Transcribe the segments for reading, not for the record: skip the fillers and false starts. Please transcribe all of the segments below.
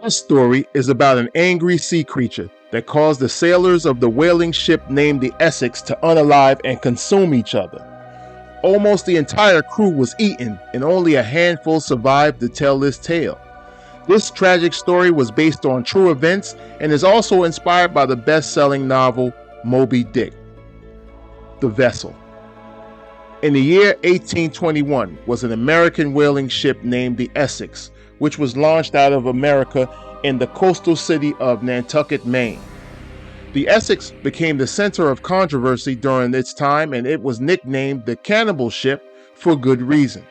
This story is about an angry sea creature that caused the sailors of the whaling ship named the Essex to unalive and consume each other. Almost the entire crew was eaten, and only a handful survived to tell this tale. This tragic story was based on true events and is also inspired by the best-selling novel Moby Dick. The Vessle. In the year 1821 was an American whaling ship named the Essex, which was launched out of America in the coastal city of Nantucket, Maine. The Essex became the center of controversy during its time, and it was nicknamed the Cannibal Ship for good reason.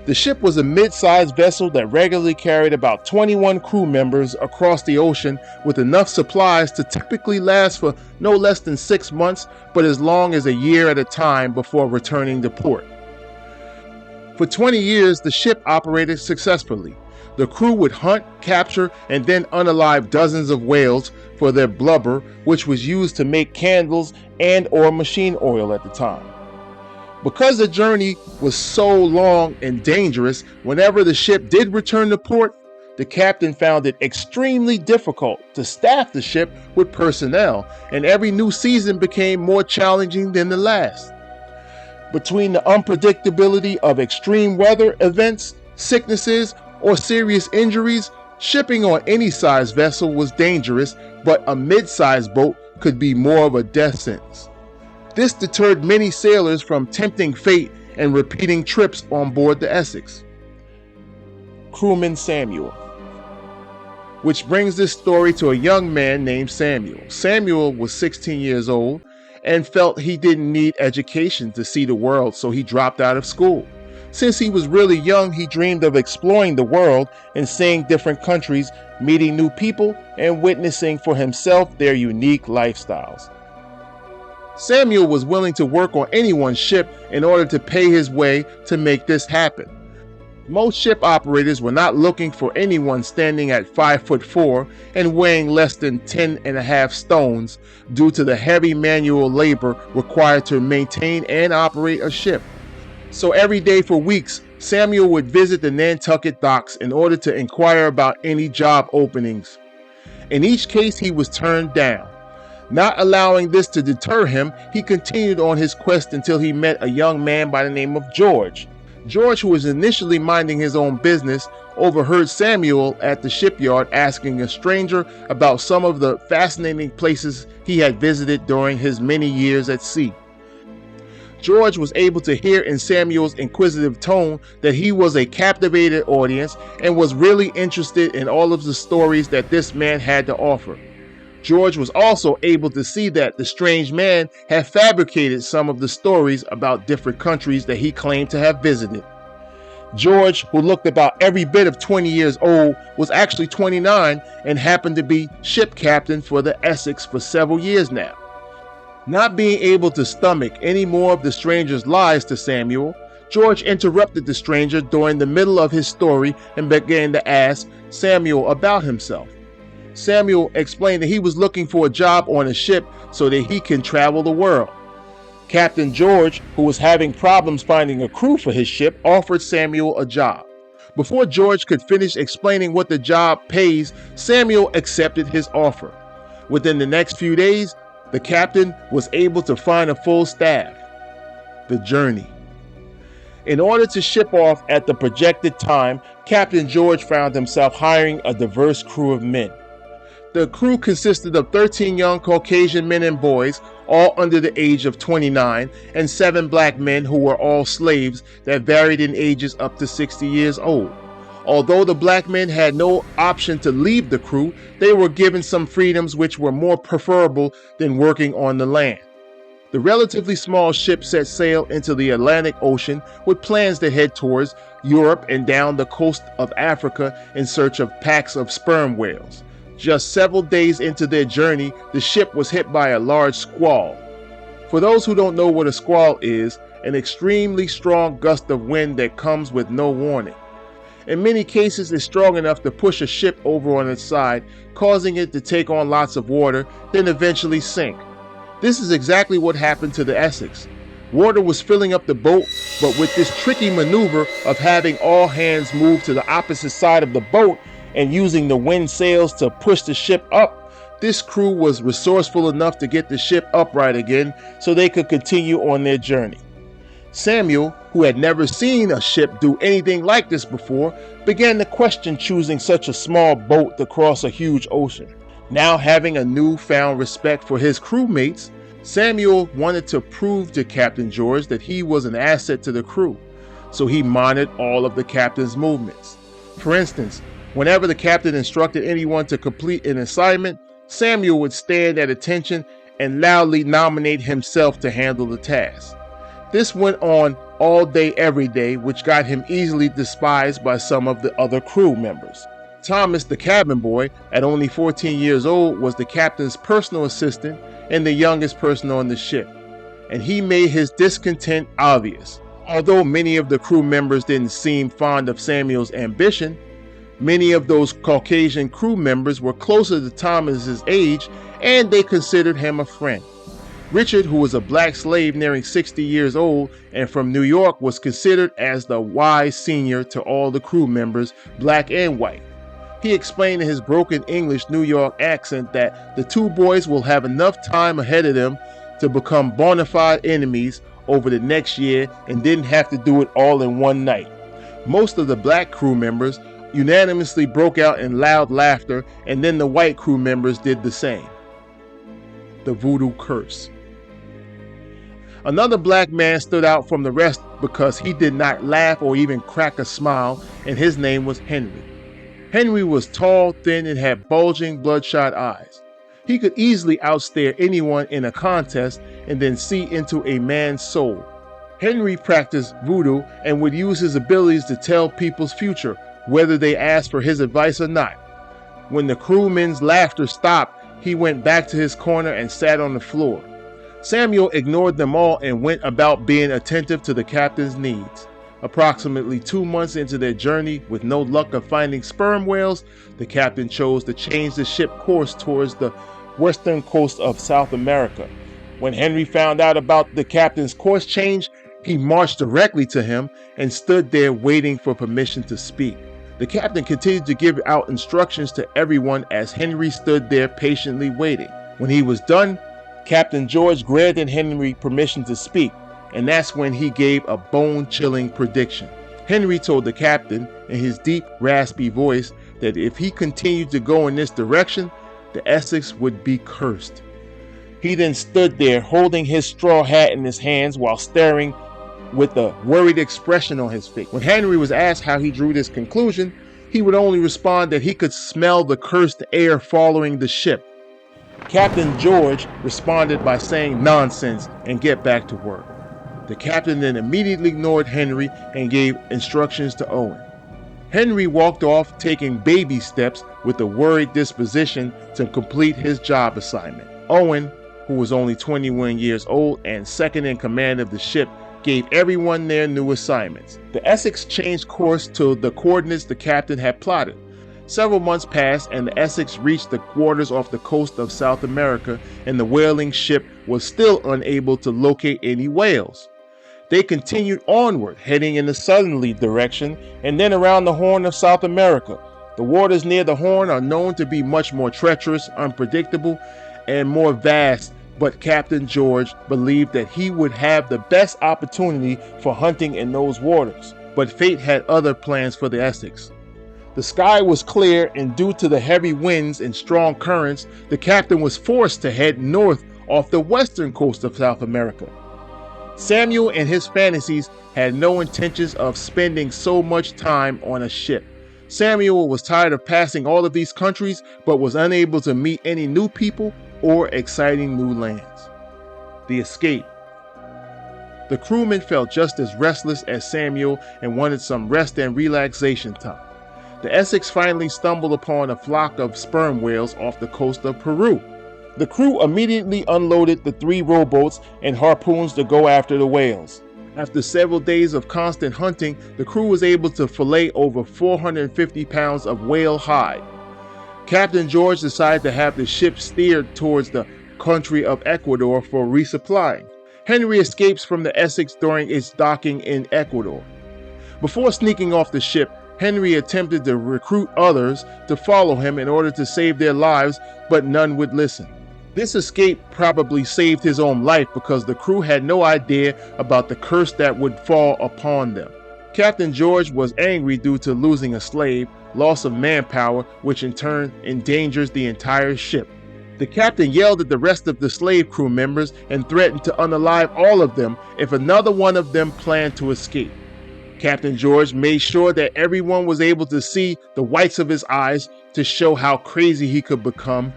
The ship was a mid-sized vessel that regularly carried about 21 crew members across the ocean, with enough supplies to typically last for no less than 6 months, but as long as a year at a time before returning to port. For 20 years, the ship operated successfully. The crew would hunt, capture, and then unalive dozens of whales for their blubber, which was used to make candles and/or machine oil at the time. Because the journey was so long and dangerous, whenever the ship did return to port, the captain found it extremely difficult to staff the ship with personnel, and every new season became more challenging than the last. Between the unpredictability of extreme weather events, sicknesses, or serious injuries, shipping on any size vessel was dangerous, but a mid-sized boat could be more of a death sentence. This deterred many sailors from tempting fate and repeating trips on board the Essex. Crewman Samuel. Which brings this story to a young man named Samuel. Samuel was 16 years old and felt he didn't need education to see the world, so he dropped out of school. Since he was really young, he dreamed of exploring the world and seeing different countries, meeting new people, and witnessing for himself their unique lifestyles. Samuel was willing to work on anyone's ship in order to pay his way to make this happen. Most ship operators were not looking for anyone standing at 5'4" and weighing less than 10.5 stones due to the heavy manual labor required to maintain and operate a ship. So every day for weeks, Samuel would visit the Nantucket docks in order to inquire about any job openings. In each case, he was turned down. Not allowing this to deter him, he continued on his quest until he met a young man by the name of George. George, who was initially minding his own business, overheard Samuel at the shipyard asking a stranger about some of the fascinating places he had visited during his many years at sea. George was able to hear in Samuel's inquisitive tone that he was a captivated audience and was really interested in all of the stories that this man had to offer. George was also able to see that the strange man had fabricated some of the stories about different countries that he claimed to have visited. George, who looked about every bit of 20 years old, was actually 29 and happened to be ship captain for the Essex for several years now. Not being able to stomach any more of the stranger's lies to Samuel, George interrupted the stranger during the middle of his story and began to ask Samuel about himself. Samuel explained that he was looking for a job on a ship so that he can travel the world. Captain George, who was having problems finding a crew for his ship, offered Samuel a job. Before George could finish explaining what the job pays, Samuel accepted his offer. Within the next few days, the captain was able to find a full staff. The journey. In order to ship off at the projected time, Captain George found himself hiring a diverse crew of men. The crew consisted of 13 young Caucasian men and boys, all under the age of 29, and 7 black men who were all slaves that varied in ages up to 60 years old. Although the black men had no option to leave the crew, they were given some freedoms which were more preferable than working on the land. The relatively small ship set sail into the Atlantic Ocean with plans to head towards Europe and down the coast of Africa in search of packs of sperm whales. Just several days into their journey, the ship was hit by a large squall. For those who don't know what a squall is, an extremely strong gust of wind that comes with no warning. In many cases, it's strong enough to push a ship over on its side, causing it to take on lots of water, then eventually sink. This is exactly what happened to the Essex. Water was filling up the boat, but with this tricky maneuver of having all hands move to the opposite side of the boat, and using the wind sails to push the ship up, this crew was resourceful enough to get the ship upright again so they could continue on their journey. Samuel, who had never seen a ship do anything like this before, began to question choosing such a small boat to cross a huge ocean. Now having a newfound respect for his crewmates, Samuel wanted to prove to Captain George that he was an asset to the crew, so he monitored all of the captain's movements. For instance, whenever the captain instructed anyone to complete an assignment, Samuel would stand at attention and loudly nominate himself to handle the task. This went on all day, every day, which got him easily despised by some of the other crew members. Thomas, the cabin boy, at only 14 years old, was the captain's personal assistant and the youngest person on the ship, and he made his discontent obvious. Although many of the crew members didn't seem fond of Samuel's ambition, many of those Caucasian crew members were closer to Thomas's age, and they considered him a friend. Richard, who was a black slave nearing 60 years old and from New York, was considered as the wise senior to all the crew members, black and white. He explained in his broken English New York accent that the two boys will have enough time ahead of them to become bona fide enemies over the next year and didn't have to do it all in one night. Most of the black crew members unanimously broke out in loud laughter, and then the white crew members did the same. The Voodoo Curse. Another black man stood out from the rest because he did not laugh or even crack a smile, and his name was Henry. Henry was tall, thin, and had bulging, bloodshot eyes. He could easily outstare anyone in a contest and then see into a man's soul. Henry practiced voodoo and would use his abilities to tell people's future, whether they asked for his advice or not. When the crewmen's laughter stopped, he went back to his corner and sat on the floor. Samuel ignored them all and went about being attentive to the captain's needs. Approximately 2 months into their journey, with no luck of finding sperm whales, the captain chose to change the ship course towards the western coast of South America. When Henry found out about the captain's course change, he marched directly to him and stood there waiting for permission to speak. The captain continued to give out instructions to everyone as Henry stood there patiently waiting. When he was done, Captain George granted Henry permission to speak, and that's when he gave a bone-chilling prediction. Henry told the captain in his deep, raspy voice that if he continued to go in this direction, the Essex would be cursed. He then stood there holding his straw hat in his hands while staring with a worried expression on his face. When Henry was asked how he drew this conclusion, he would only respond that he could smell the cursed air following the ship. Captain George responded by saying nonsense and get back to work. The captain then immediately ignored Henry and gave instructions to Owen. Henry walked off, taking baby steps with a worried disposition to complete his job assignment. Owen, who was only 21 years old and second in command of the ship, gave everyone their new assignments. The Essex changed course to the coordinates the captain had plotted. Several months passed and the Essex reached the waters off the coast of South America, and the whaling ship was still unable to locate any whales. They continued onward, heading in the southerly direction and then around the Horn of South America. The waters near the Horn are known to be much more treacherous, unpredictable, and more vast, but Captain George believed that he would have the best opportunity for hunting in those waters. But fate had other plans for the Essex. The sky was clear, and due to the heavy winds and strong currents, the captain was forced to head north off the western coast of South America. Samuel and his fantasies had no intentions of spending so much time on a ship. Samuel was tired of passing all of these countries, but was unable to meet any new people or exciting new lands. The escape. The crewmen felt just as restless as Samuel and wanted some rest and relaxation time. The Essex finally stumbled upon a flock of sperm whales off the coast of Peru. The crew immediately unloaded the 3 rowboats and harpoons to go after the whales. After several days of constant hunting, the crew was able to fillet over 450 pounds of whale hide. Captain George decided to have the ship steered towards the country of Ecuador for resupplying. Henry escapes from the Essex during its docking in Ecuador. Before sneaking off the ship, Henry attempted to recruit others to follow him in order to save their lives, but none would listen. This escape probably saved his own life because the crew had no idea about the curse that would fall upon them. Captain George was angry due to losing a slave, loss of manpower, which in turn endangers the entire ship. The captain yelled at the rest of the slave crew members and threatened to unalive all of them if another one of them planned to escape. Captain George made sure that everyone was able to see the whites of his eyes to show how crazy he could become.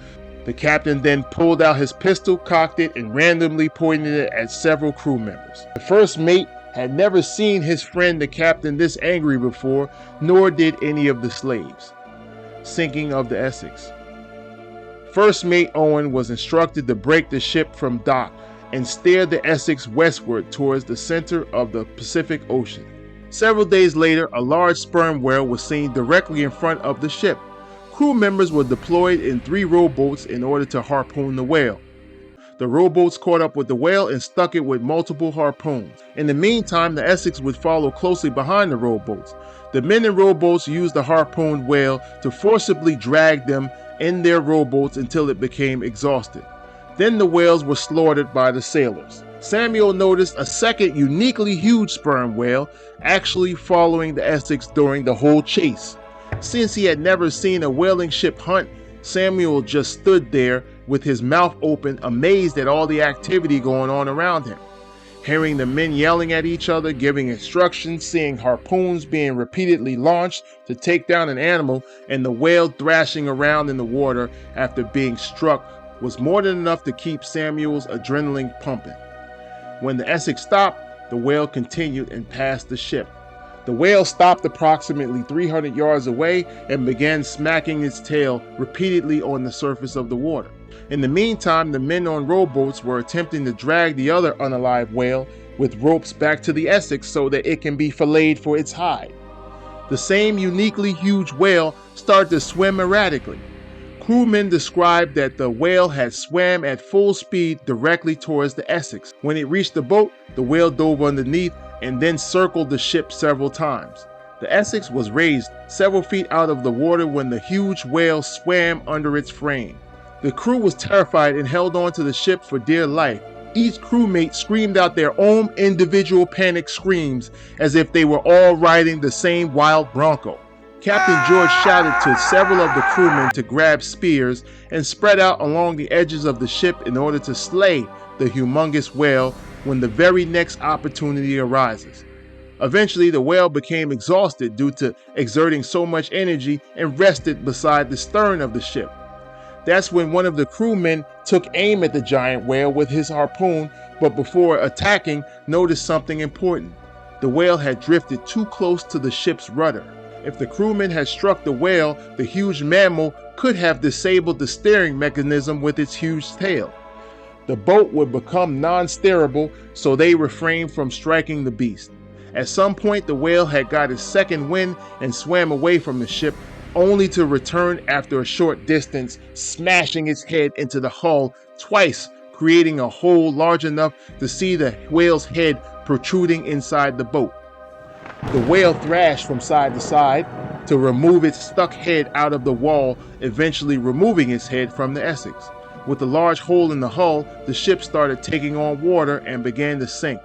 The captain then pulled out his pistol, cocked it, and randomly pointed it at several crew members. The first mate had never seen his friend the captain this angry before, nor did any of the slaves. Sinking of the Essex. First mate Owen was instructed to break the ship from dock and steer the Essex westward towards the center of the Pacific Ocean. Several days later, a large sperm whale was seen directly in front of the ship. Crew members were deployed in 3 rowboats in order to harpoon the whale. The rowboats caught up with the whale and stuck it with multiple harpoons. In the meantime, the Essex would follow closely behind the rowboats. The men in rowboats used the harpooned whale to forcibly drag them in their rowboats until it became exhausted. Then the whales were slaughtered by the sailors. Samuel noticed a second uniquely huge sperm whale actually following the Essex during the whole chase. Since he had never seen a whaling ship hunt, Samuel just stood there with his mouth open, amazed at all the activity going on around him. Hearing the men yelling at each other, giving instructions, seeing harpoons being repeatedly launched to take down an animal, and the whale thrashing around in the water after being struck was more than enough to keep Samuel's adrenaline pumping. When the Essex stopped, the whale continued and passed the ship. The whale stopped approximately 300 yards away and began smacking its tail repeatedly on the surface of the water. In the meantime, the men on rowboats were attempting to drag the other unalive whale with ropes back to the Essex so that it can be filleted for its hide. The same uniquely huge whale started to swim erratically. Crewmen described that the whale had swam at full speed directly towards the Essex. When it reached the boat, the whale dove underneath and then circled the ship several times. The Essex was raised several feet out of the water when the huge whale swam under its frame. The crew was terrified and held on to the ship for dear life. Each crewmate screamed out their own individual panic screams as if they were all riding the same wild bronco. Captain George shouted to several of the crewmen to grab spears and spread out along the edges of the ship in order to slay the humongous whale when the very next opportunity arises. Eventually, the whale became exhausted due to exerting so much energy and rested beside the stern of the ship. That's when one of the crewmen took aim at the giant whale with his harpoon, but before attacking, noticed something important. The whale had drifted too close to the ship's rudder. If the crewman had struck the whale, the huge mammal could have disabled the steering mechanism with its huge tail. The boat would become non-steerable, so they refrained from striking the beast. At some point, the whale had got its second wind and swam away from the ship, only to return after a short distance, smashing its head into the hull twice, creating a hole large enough to see the whale's head protruding inside the boat. The whale thrashed from side to side to remove its stuck head out of the wall, eventually removing its head from the Essex. With the large hole in the hull, the ship started taking on water and began to sink.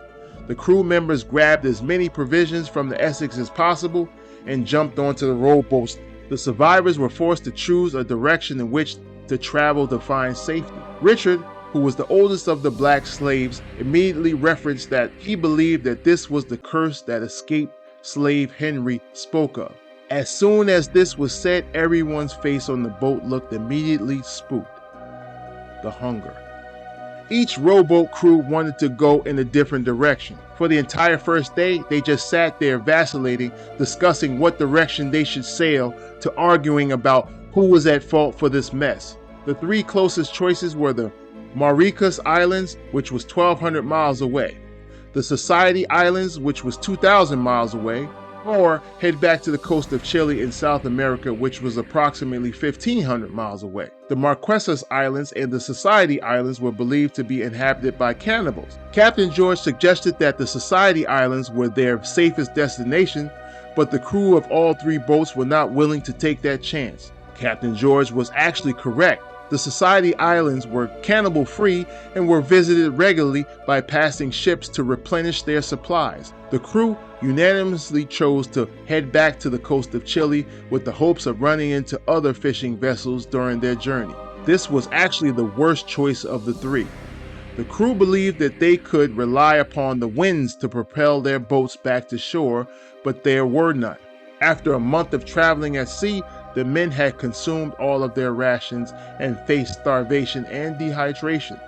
The crew members grabbed as many provisions from the Essex as possible and jumped onto the rowboats. The survivors were forced to choose a direction in which to travel to find safety. Richard, who was the oldest of the black slaves, immediately referenced that he believed that this was the curse that escaped slave Henry spoke of. As soon as this was said, everyone's face on the boat looked immediately spooked. The hunger. Each rowboat crew wanted to go in a different direction. For the entire first day, they just sat there vacillating, discussing what direction they should sail, to arguing about who was at fault for this mess. The 3 closest choices were the Mauritius Islands, which was 1,200 miles away, the Society Islands, which was 2,000 miles away, or head back to the coast of Chile in South America, which was approximately 1,500 miles away. The Marquesas Islands and the Society Islands were believed to be inhabited by cannibals. Captain George suggested that the Society Islands were their safest destination, but the crew of all three boats were not willing to take that chance. Captain George was actually correct. The Society Islands were cannibal-free and were visited regularly by passing ships to replenish their supplies. The crew unanimously chose to head back to the coast of Chile with the hopes of running into other fishing vessels during their journey. This was actually the worst choice of the three. The crew believed that they could rely upon the winds to propel their boats back to shore, but there were none. After a month of traveling at sea, the men had consumed all of their rations and faced starvation and dehydration.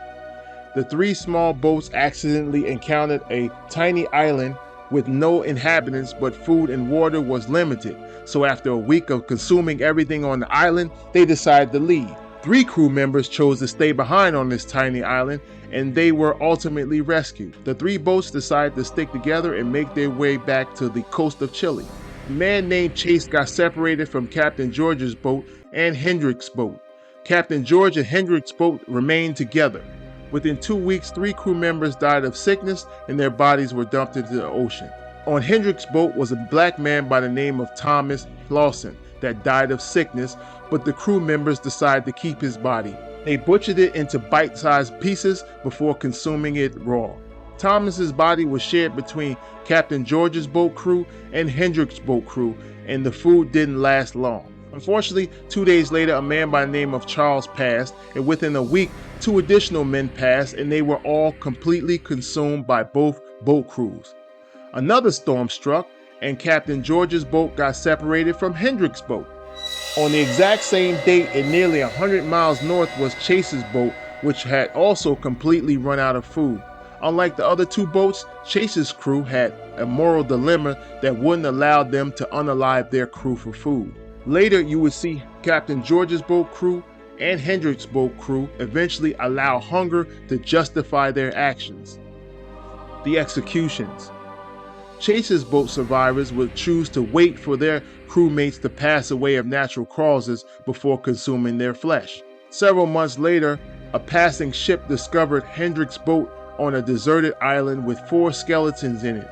The three small boats accidentally encountered a tiny island with no inhabitants, but food and water was limited. So after a week of consuming everything on the island, they decided to leave. 3 crew members chose to stay behind on this tiny island, and they were ultimately rescued. The 3 boats decided to stick together and make their way back to the coast of Chile. A man named Chase got separated from Captain George's boat and Hendrick's boat. Captain George and Hendrick's boat remained together. Within 2 weeks, 3 crew members died of sickness and their bodies were dumped into the ocean. On Hendrick's boat was a black man by the name of Thomas Lawson that died of sickness, but the crew members decided to keep his body. They butchered it into bite-sized pieces before consuming it raw. Thomas's body was shared between Captain George's boat crew and Hendrick's boat crew, and the food didn't last long. Unfortunately, 2 days later, a man by the name of Charles passed, and within a week, 2 additional men passed, and they were all completely consumed by both boat crews. Another storm struck, and Captain George's boat got separated from Hendrick's boat. On the exact same date and nearly 100 miles north was Chase's boat, which had also completely run out of food. Unlike the other 2 boats, Chase's crew had a moral dilemma that wouldn't allow them to unalive their crew for food. Later, you would see Captain George's boat crew and Hendrick's boat crew eventually allow hunger to justify their actions. The executions. Chase's boat survivors would choose to wait for their crewmates to pass away of natural causes before consuming their flesh. Several months later, a passing ship discovered Hendrick's boat on a deserted island with 4 skeletons in it.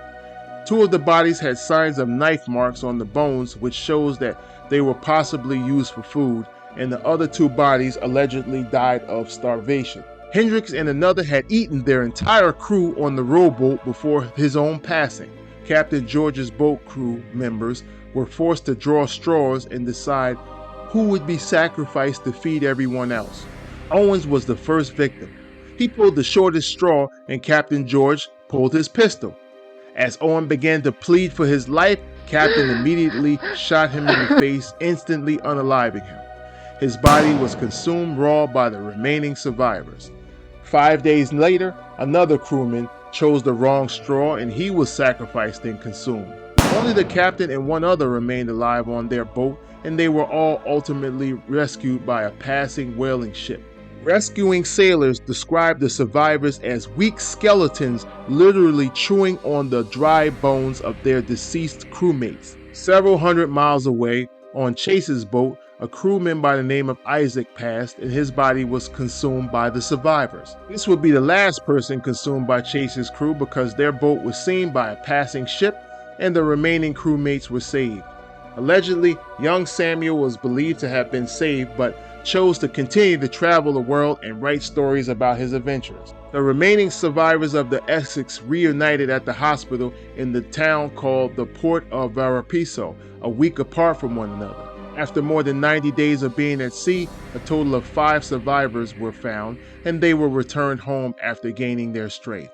2 of the bodies had signs of knife marks on the bones, which shows that they were possibly used for food, and the other 2 bodies allegedly died of starvation. Hendricks and another had eaten their entire crew on the rowboat before his own passing. Captain George's boat crew members were forced to draw straws and decide who would be sacrificed to feed everyone else. Owens was the first victim. He pulled the shortest straw and Captain George pulled his pistol. As Owen began to plead for his life, Captain immediately shot him in the face, instantly unaliving him. His body was consumed raw by the remaining survivors. 5 days later, another crewman chose the wrong straw and he was sacrificed and consumed. Only the captain and 1 other remained alive on their boat, and they were all ultimately rescued by a passing whaling ship. Rescuing sailors described the survivors as weak skeletons, literally chewing on the dry bones of their deceased crewmates. Several hundred miles away, on Chase's boat, a crewman by the name of Isaac passed, and his body was consumed by the survivors. This would be the last person consumed by Chase's crew because their boat was seen by a passing ship, and the remaining crewmates were saved. Allegedly, young Samuel was believed to have been saved, but chose to continue to travel the world and write stories about his adventures. The remaining survivors of the Essex reunited at the hospital in the town called the Port of Valparaiso, a week apart from one another. After more than 90 days of being at sea, a total of 5 survivors were found, and they were returned home after gaining their strength.